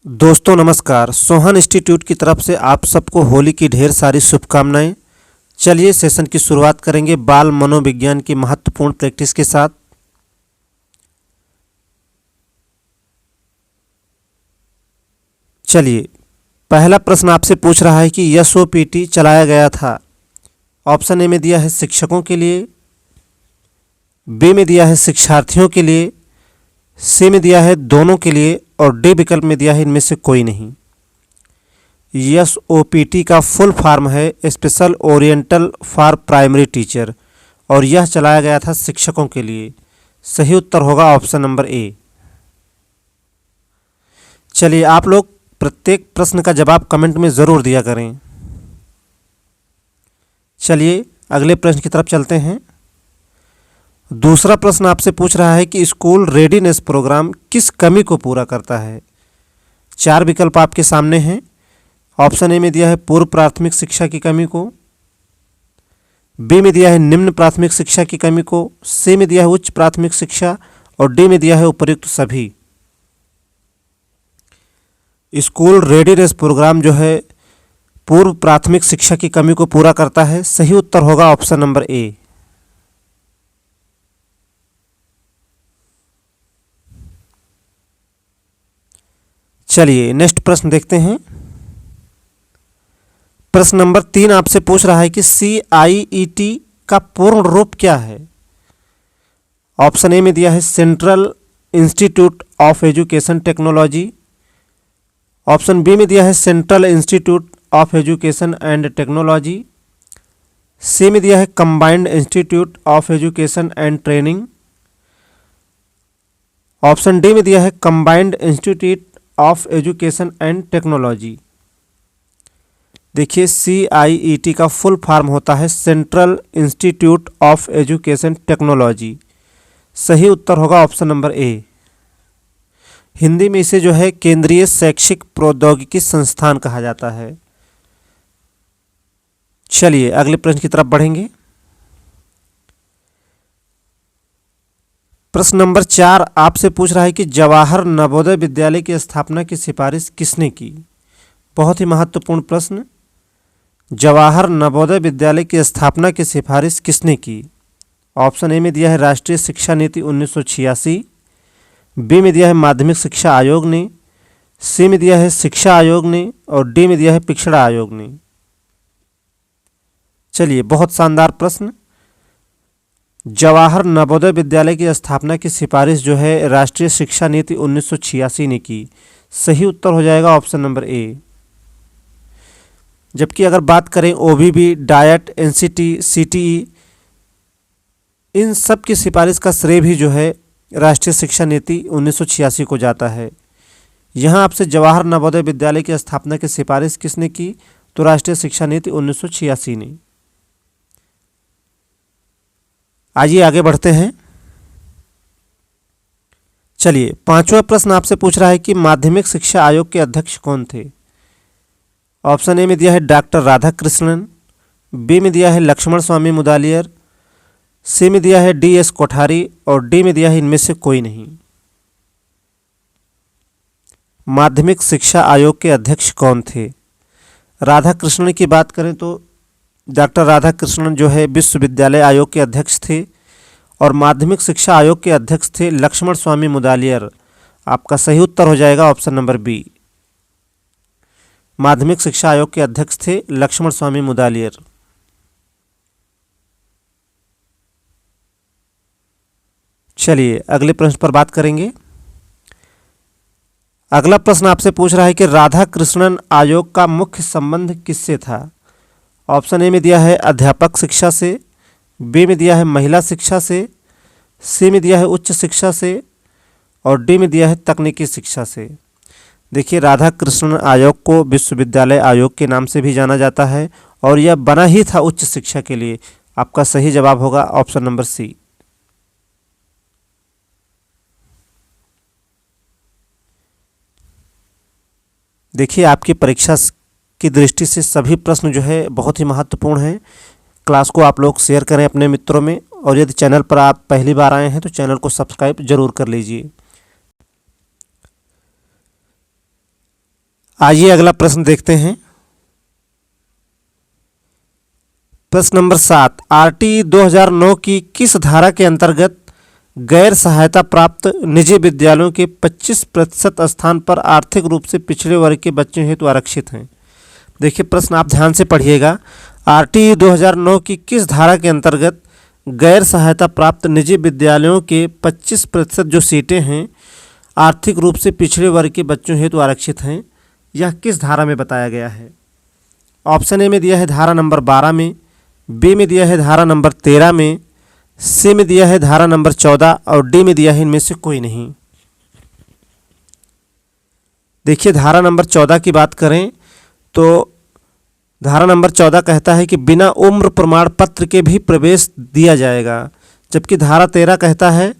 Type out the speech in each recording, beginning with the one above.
दोस्तों नमस्कार। सोहन इंस्टीट्यूट की तरफ से आप सबको होली की ढेर सारी शुभकामनाएं। चलिए सेशन की शुरुआत करेंगे बाल मनोविज्ञान की महत्वपूर्ण प्रैक्टिस के साथ। चलिए पहला प्रश्न आपसे पूछ रहा है कि एसओपीटी चलाया गया था। ऑप्शन ए में दिया है शिक्षकों के लिए, बी में दिया है शिक्षार्थियों के लिए, सी में दिया है दोनों के लिए और डी विकल्प में दिया है इनमें से कोई नहीं। एसओपीटी का फुल फॉर्म है special oriental for primary teacher और यह चलाया गया था शिक्षकों के लिए। सही उत्तर होगा ऑप्शन नंबर ए। चलिए आप लोग प्रत्येक प्रश्न का जवाब कमेंट में ज़रूर दिया करें। चलिए अगले प्रश्न की तरफ चलते हैं। दूसरा प्रश्न आपसे पूछ रहा है कि स्कूल रेडीनेस प्रोग्राम किस कमी को पूरा करता है। चार विकल्प आपके सामने हैं। ऑप्शन ए में दिया है पूर्व प्राथमिक शिक्षा की कमी को, बी में दिया है निम्न प्राथमिक शिक्षा की कमी को, सी में दिया है उच्च प्राथमिक शिक्षा और डी में दिया है उपर्युक्त सभी। स्कूल रेडीनेस प्रोग्राम जो है पूर्व प्राथमिक शिक्षा की कमी को पूरा करता है। सही उत्तर होगा ऑप्शन नंबर ए। चलिए नेक्स्ट प्रश्न देखते हैं। प्रश्न नंबर 3 आपसे पूछ रहा है कि CIET का पूर्ण रूप क्या है। ऑप्शन ए में दिया है central institute of education technology, option B में दिया है central institute of education and technology, C में दिया है combined institute of education and training, option D में दिया है combined institute of education and technology. देखिए CIET का फुल फॉर्म होता है central institute of education technology. सही उत्तर होगा ऑप्शन नंबर ए। हिंदी में इसे जो है केंद्रीय शैक्षिक प्रौद्योगिकी संस्थान कहा जाता है। चलिए अगले प्रश्न की तरफ बढ़ेंगे। प्रश्न नंबर 4 आपसे पूछ रहा है कि जवाहर नवोदय विद्यालय की स्थापना की सिफारिश किसने की। बहुत ही महत्वपूर्ण प्रश्न। जवाहर नवोदय विद्यालय की स्थापना की सिफारिश किसने की। ऑप्शन ए में दिया है राष्ट्रीय शिक्षा नीति 1986, बी में दिया है माध्यमिक शिक्षा आयोग ने, सी में दिया है शिक्षा आयोग ने और डी में दिया है पिछड़ा आयोग ने। चलिए बहुत शानदार प्रश्न। जवाहर नवोदय विद्यालय की स्थापना की सिफारिश जो है राष्ट्रीय शिक्षा नीति 1986 ने की। सही उत्तर हो जाएगा ऑप्शन नंबर ए। जबकि अगर बात करें OBB, डायट, NCT, CTE इन सब की सिफारिश का श्रेय भी जो है राष्ट्रीय शिक्षा नीति 1986 को जाता है। यहाँ आपसे जवाहर नवोदय विद्यालय की स्थापना की सिफारिश किसने की, तो राष्ट्रीय शिक्षा नीति 1986 ने। आइए आगे बढ़ते हैं। चलिए पांचवा प्रश्न आपसे पूछ रहा है कि माध्यमिक शिक्षा आयोग के अध्यक्ष कौन थे। ऑप्शन ए में दिया है डॉक्टर राधाकृष्णन, बी में दिया है लक्ष्मण स्वामी मुदालियर, सी में दिया है DS कोठारी और डी में दिया है इनमें से कोई नहीं। माध्यमिक शिक्षा आयोग के अध्यक्ष कौन थे। राधाकृष्णन की बात करें तो डॉक्टर राधाकृष्णन जो है विश्वविद्यालय आयोग के अध्यक्ष थे और माध्यमिक शिक्षा आयोग के अध्यक्ष थे लक्ष्मण स्वामी मुदालियर। आपका सही उत्तर हो जाएगा ऑप्शन नंबर बी। माध्यमिक शिक्षा आयोग के अध्यक्ष थे लक्ष्मण स्वामी मुदालियर। चलिए अगले प्रश्न पर बात करेंगे। अगला प्रश्न आपसे पूछ रहा है कि राधाकृष्णन आयोग का मुख्य संबंध किससे था। ऑप्शन ए में दिया है अध्यापक शिक्षा से, बी में दिया है महिला शिक्षा से, सी में दिया है उच्च शिक्षा से और डी में दिया है तकनीकी शिक्षा से। देखिए राधाकृष्णन आयोग को विश्वविद्यालय आयोग के नाम से भी जाना जाता है और यह बना ही था उच्च शिक्षा के लिए। आपका सही जवाब होगा ऑप्शन नंबर सी। देखिए आपकी परीक्षा की दृष्टि से सभी प्रश्न जो है बहुत ही महत्वपूर्ण हैं। क्लास को आप लोग शेयर करें अपने मित्रों में और यदि चैनल पर आप पहली बार आए हैं तो चैनल को सब्सक्राइब जरूर कर लीजिए। आइए अगला प्रश्न देखते हैं। प्रश्न नंबर 7, आरटी 2009 की किस धारा के अंतर्गत गैर सहायता प्राप्त निजी विद्यालयों के 25% स्थान पर आर्थिक रूप से पिछड़े वर्ग के बच्चों हेतु आरक्षित हैं? देखिए प्रश्न आप ध्यान से पढ़िएगा। आरटी 2009 की किस धारा के अंतर्गत गैर सहायता प्राप्त निजी विद्यालयों के 25% जो सीटें हैं आर्थिक रूप से पिछड़े वर्ग के बच्चों हेतु आरक्षित हैं, यह किस धारा में बताया गया है? ऑप्शन ए में दिया है धारा नंबर 12 में, बी में दिया है धारा नंबर 13 में, सी में दिया है धारा नंबर 14 और डी में दिया है इनमें से कोई नहीं। देखिए धारा नंबर 14 की बात करें तो धारा नंबर 14 कहता है कि बिना उम्र प्रमाण पत्र के भी प्रवेश दिया जाएगा, जबकि धारा 13 कहता है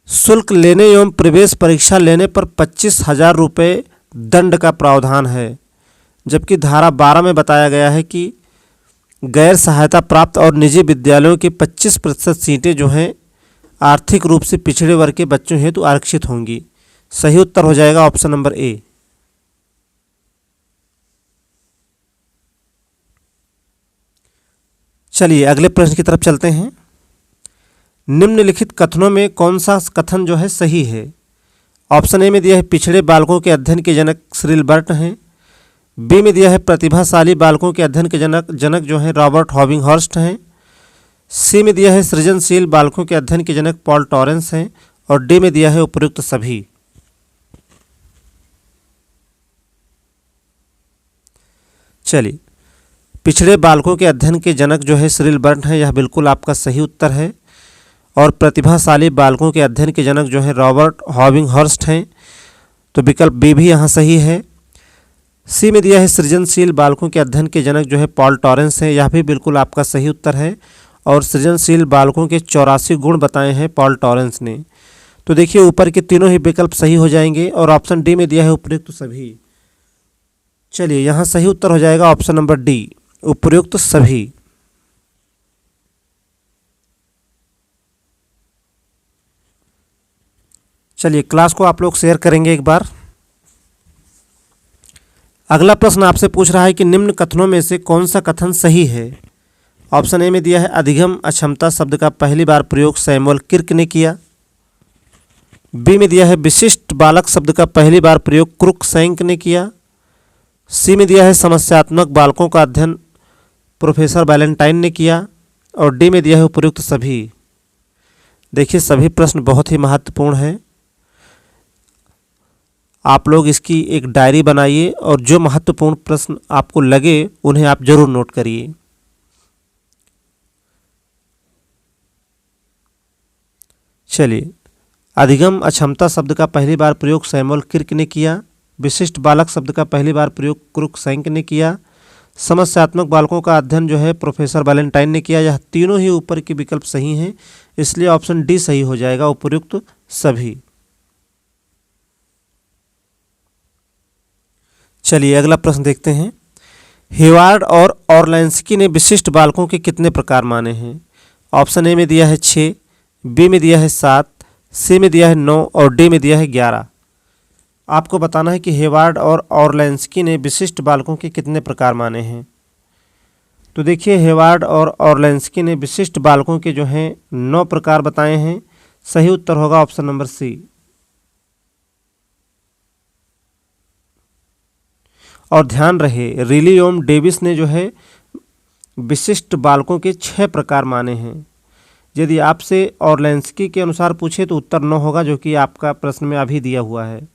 शुल्क लेने एवं प्रवेश परीक्षा लेने पर 25,000 रुपये दंड का प्रावधान है। जबकि धारा 12 में बताया गया है कि गैर सहायता प्राप्त और निजी विद्यालयों की 25% सीटें जो हैं आर्थिक रूप से पिछड़े वर्ग के बच्चों हेतु आरक्षित होंगी। सही उत्तर हो जाएगा ऑप्शन नंबर ए। चलिए अगले प्रश्न की तरफ चलते हैं। निम्नलिखित कथनों में कौन सा कथन जो है सही है? ऑप्शन ए में दिया है पिछड़े बालकों के अध्ययन के जनक सिरिल बर्ट हैं, बी में दिया है प्रतिभाशाली बालकों के अध्ययन के जनक जो है रॉबर्ट हॉबिंगहॉर्स्ट हैं, सी में दिया है सृजनशील बालकों के अध्ययन के जनक पॉल टॉरेंस हैं और डी में दिया है उपयुक्त सभी। चलिए पिछड़े बालकों के अध्ययन के जनक जो है सिरिल बर्ट हैं, यह बिल्कुल आपका सही उत्तर है। और प्रतिभाशाली बालकों के अध्ययन के जनक जो है रॉबर्ट हॉबिंगहॉर्स्ट हैं, तो विकल्प बी भी यहाँ सही है। सी में दिया है सृजनशील बालकों के अध्ययन के जनक जो है पॉल टॉरेंस हैं, यह भी बिल्कुल आपका सही उत्तर है। और सृजनशील बालकों के 84 गुण बताए हैं पॉल टॉरेंस ने। तो देखिए ऊपर के तीनों ही विकल्प सही हो जाएंगे और ऑप्शन डी में दिया है उपयुक्त सभी। चलिए यहाँ सही उत्तर हो जाएगा ऑप्शन नंबर डी, उपयुक्त सभी। चलिए क्लास को आप लोग शेयर करेंगे एक बार। अगला प्रश्न आपसे पूछ रहा है कि निम्न कथनों में से कौन सा कथन सही है? ऑप्शन ए में दिया है अधिगम अक्षमता शब्द का पहली बार प्रयोग सैमुअल किर्क ने किया, बी में दिया है विशिष्ट बालक शब्द का पहली बार प्रयोग क्रुकसैंक ने किया, सी में दिया है समस्यात्मक बालकों का अध्ययन प्रोफेसर वैलेंटाइन ने किया और डी में दिया है उपयुक्त सभी। देखिए सभी प्रश्न बहुत ही महत्वपूर्ण हैं। आप लोग इसकी एक डायरी बनाइए और जो महत्वपूर्ण प्रश्न आपको लगे उन्हें आप जरूर नोट करिए। चलिए अधिगम अक्षमता शब्द का पहली बार प्रयोग सैमुअल किर्क ने किया, विशिष्ट बालक शब्द का पहली बार प्रयोग क्रुकसैंक ने किया, समस्यात्मक बालकों का अध्ययन जो है प्रोफेसर वैलेंटाइन ने किया। यह तीनों ही ऊपर के विकल्प सही हैं, इसलिए ऑप्शन डी सही हो जाएगा, उपयुक्त सभी। चलिए अगला प्रश्न देखते हैं। हेवार्ड और ऑरलैंस्की ने विशिष्ट बालकों के कितने प्रकार माने हैं? ऑप्शन ए में दिया है 6, बी में दिया है 7, सी में दिया है 9 और डी में दिया है 11। आपको बताना है कि हेवार्ड और ऑरलैंस्की ने विशिष्ट बालकों के कितने प्रकार माने हैं। तो देखिए हेवार्ड और ऑरलैंस्की ने विशिष्ट बालकों के जो हैं 9 प्रकार बताए हैं। सही उत्तर होगा ऑप्शन नंबर सी। और ध्यान रहे रिली ओम डेविस ने जो है विशिष्ट बालकों के 6 प्रकार माने हैं। यदि आपसे ऑरलैंस्की के अनुसार पूछे तो उत्तर 9 होगा, जो कि आपका प्रश्न में अभी दिया हुआ है।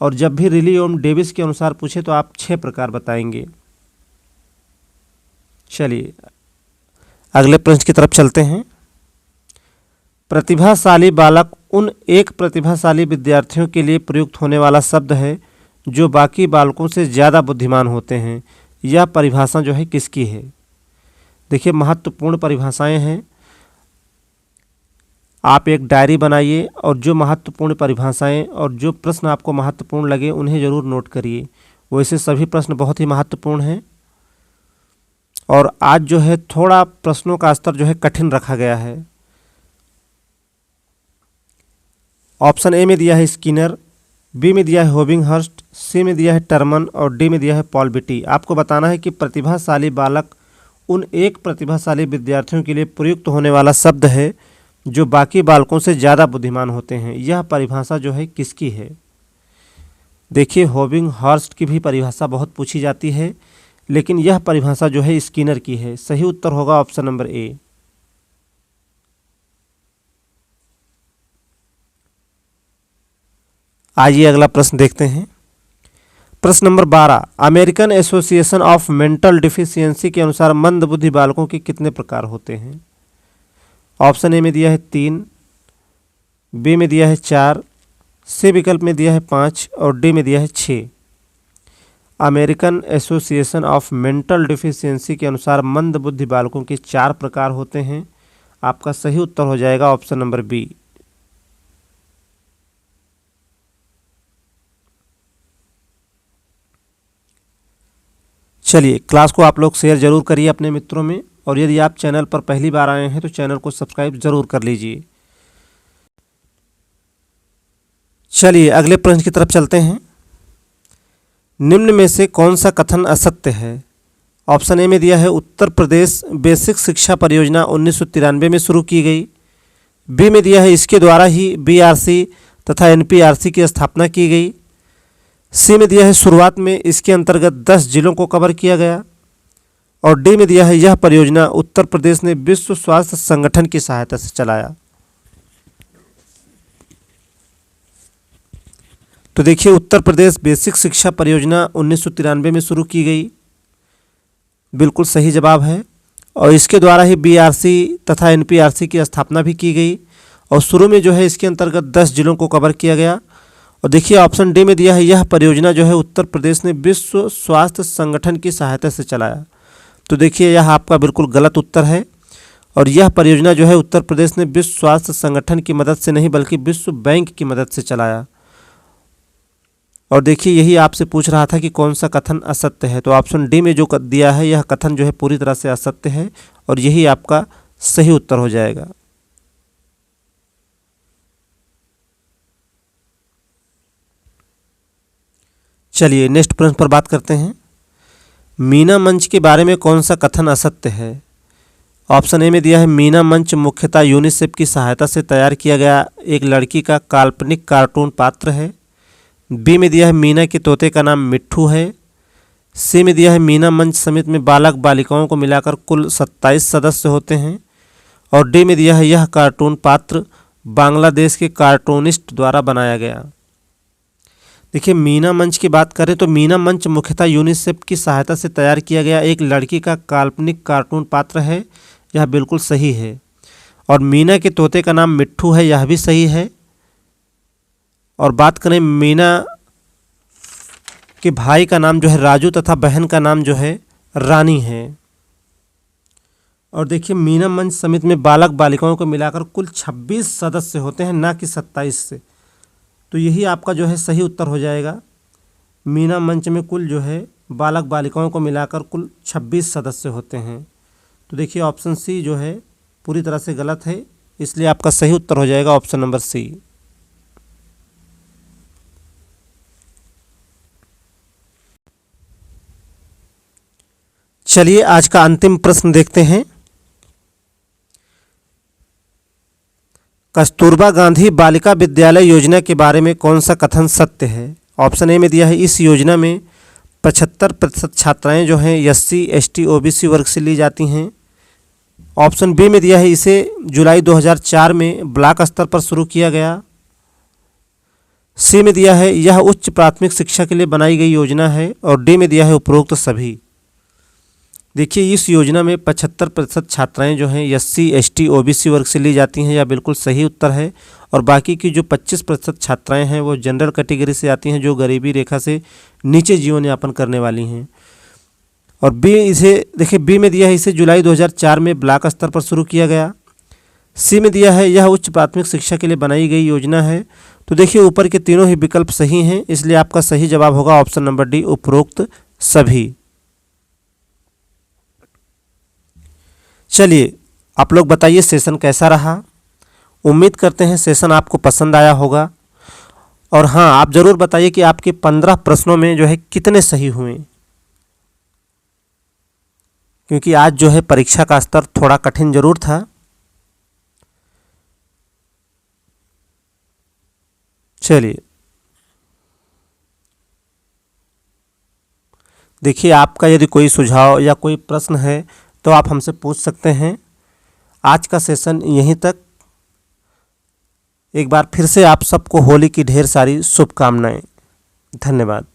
और जब भी रिली ओम डेविस के अनुसार पूछे तो आप 6 प्रकार बताएंगे। चलिए अगले प्रश्न की तरफ चलते हैं। प्रतिभाशाली बालक उन एक प्रतिभाशाली विद्यार्थियों के लिए प्रयुक्त होने वाला शब्द है जो बाकी बालकों से ज़्यादा बुद्धिमान होते हैं। यह परिभाषा जो है किसकी है? देखिए महत्वपूर्ण परिभाषाएं हैं। आप एक डायरी बनाइए और जो महत्वपूर्ण परिभाषाएं और जो प्रश्न आपको महत्वपूर्ण लगे उन्हें ज़रूर नोट करिए। वैसे सभी प्रश्न बहुत ही महत्वपूर्ण हैं और आज जो है थोड़ा प्रश्नों का स्तर जो है कठिन रखा गया है। ऑप्शन ए में दिया है स्किनर, बी में दिया है होबिंगहर्स्ट, सी में दिया है टर्मन और डी में दिया है पॉल बिटी। आपको बताना है कि प्रतिभाशाली बालक उन एक प्रतिभाशाली विद्यार्थियों के लिए प्रयुक्त होने वाला शब्द है जो बाकी बालकों से ज़्यादा बुद्धिमान होते हैं। यह परिभाषा जो है किसकी है? देखिए, होबिंगहर्स्ट की भी परिभाषा बहुत पूछी जाती है, लेकिन यह परिभाषा जो है स्किनर की है। सही उत्तर होगा ऑप्शन नंबर ए। आइए अगला प्रश्न देखते हैं। प्रश्न number 12, American association of mental deficiency के अनुसार मंदबुद्धि बालकों के कितने प्रकार होते हैं? ऑप्शन ए में दिया है 3, बी में दिया है 4, सी विकल्प में दिया है 5 और डी में दिया है 6। American association of mental deficiency के अनुसार मंदबुद्धि बालकों के 4 प्रकार होते हैं। आपका सही उत्तर हो जाएगा ऑप्शन नंबर बी। चलिए, क्लास को आप लोग शेयर जरूर करिए अपने मित्रों में, और यदि आप चैनल पर पहली बार आए हैं तो चैनल को सब्सक्राइब जरूर कर लीजिए। चलिए अगले प्रश्न की तरफ चलते हैं। निम्न में से कौन सा कथन असत्य है? ऑप्शन ए में दिया है उत्तर प्रदेश बेसिक शिक्षा परियोजना 1993 में शुरू की गई। बी में दिया है इसके द्वारा ही बीआरसी तथा एनपीआरसी की स्थापना की गई। सी में दिया है शुरुआत में इसके अंतर्गत 10 जिलों को कवर किया गया। और डी में दिया है यह परियोजना उत्तर प्रदेश ने विश्व स्वास्थ्य संगठन की सहायता से चलाया। तो देखिए, उत्तर प्रदेश बेसिक शिक्षा परियोजना 1993 में शुरू की गई, बिल्कुल सही जवाब है। और इसके द्वारा ही बीआरसी तथा एनपीआरसी की स्थापना भी की गई, और शुरू में जो है इसके अंतर्गत 10 जिलों को कवर किया गया। और देखिए ऑप्शन डी में दिया है यह परियोजना जो है उत्तर प्रदेश ने विश्व स्वास्थ्य संगठन की सहायता से चलाया। तो देखिए यह आपका बिल्कुल गलत उत्तर है, और यह परियोजना जो है उत्तर प्रदेश ने विश्व स्वास्थ्य संगठन की मदद से नहीं बल्कि विश्व बैंक की मदद से चलाया। और देखिए यही आपसे पूछ रहा था कि कौन सा कथन असत्य है, तो ऑप्शन डी में जो दिया है यह कथन जो है पूरी तरह से असत्य है, और यही आपका सही उत्तर हो जाएगा। चलिए नेक्स्ट प्रश्न पर बात करते हैं। मीना मंच के बारे में कौन सा कथन असत्य है? ऑप्शन ए में दिया है मीना मंच मुख्यतः यूनिसेफ की सहायता से तैयार किया गया एक लड़की का काल्पनिक कार्टून पात्र है। बी में दिया है मीना के तोते का नाम मिट्ठू है। सी में दिया है मीना मंच समिति में बालक बालिकाओं को मिलाकर कुल 27 सदस्य होते हैं। और डी में दिया है यह कार्टून पात्र बांग्लादेश के कार्टूनिस्ट द्वारा बनाया गया। देखिए, मीना मंच की बात करें तो मीना मंच मुख्यतः यूनिसेफ की सहायता से तैयार किया गया एक लड़की का काल्पनिक कार्टून पात्र है, यह बिल्कुल सही है। और मीना के तोते का नाम मिट्ठू है, यह भी सही है। और बात करें मीना के भाई का नाम जो है राजू तथा बहन का नाम जो है रानी है। और देखिए, मीना मंच समिति में बालक बालिकाओं को मिलाकर कुल 26 सदस्य होते हैं, ना कि 27 से। तो यही आपका जो है सही उत्तर हो जाएगा। मीना मंच में कुल जो है बालक बालिकाओं को मिलाकर कुल 26 सदस्य होते हैं। तो देखिए ऑप्शन सी जो है पूरी तरह से गलत है, इसलिए आपका सही उत्तर हो जाएगा ऑप्शन नंबर सी। चलिए आज का अंतिम प्रश्न देखते हैं। कस्तूरबा गांधी बालिका विद्यालय योजना के बारे में कौन सा कथन सत्य है? ऑप्शन ए में दिया है इस योजना में 75% छात्राएं जो हैं एससी एसटी ओबीसी वर्ग से ली जाती हैं। ऑप्शन बी में दिया है इसे जुलाई 2004 में ब्लॉक स्तर पर शुरू किया गया। सी में दिया है यह उच्च प्राथमिक शिक्षा के लिए बनाई गई योजना है। और डी में दिया है उपरोक्त सभी। देखिए, इस योजना में 75% छात्राएं जो हैं एससी एसटी ओबीसी वर्ग से ली जाती हैं, यह बिल्कुल सही उत्तर है। और बाकी की जो 25% छात्राएं हैं वो जनरल कैटेगरी से आती हैं, जो गरीबी रेखा से नीचे जीवन यापन करने वाली हैं। और बी इसे देखिए, बी में दिया है इसे जुलाई 2004 में ब्लॉक स्तर पर शुरू किया गया। सी में दिया है यह उच्च प्राथमिक शिक्षा के लिए बनाई गई योजना है। तो देखिए ऊपर के तीनों ही विकल्प सही हैं, इसलिए आपका सही जवाब होगा ऑप्शन नंबर डी उपरोक्त सभी। चलिए आप लोग बताइए सेशन कैसा रहा। उम्मीद करते हैं सेशन आपको पसंद आया होगा। और हाँ, आप ज़रूर बताइए कि आपके 15 प्रश्नों में जो है कितने सही हुए, क्योंकि आज जो है परीक्षा का स्तर थोड़ा कठिन जरूर था। चलिए देखिए, आपका यदि कोई सुझाव या कोई प्रश्न है तो आप हमसे पूछ सकते हैं। आज का सेशन यहीं तक। एक बार फिर से आप सबको होली की ढेर सारी शुभकामनाएं। धन्यवाद।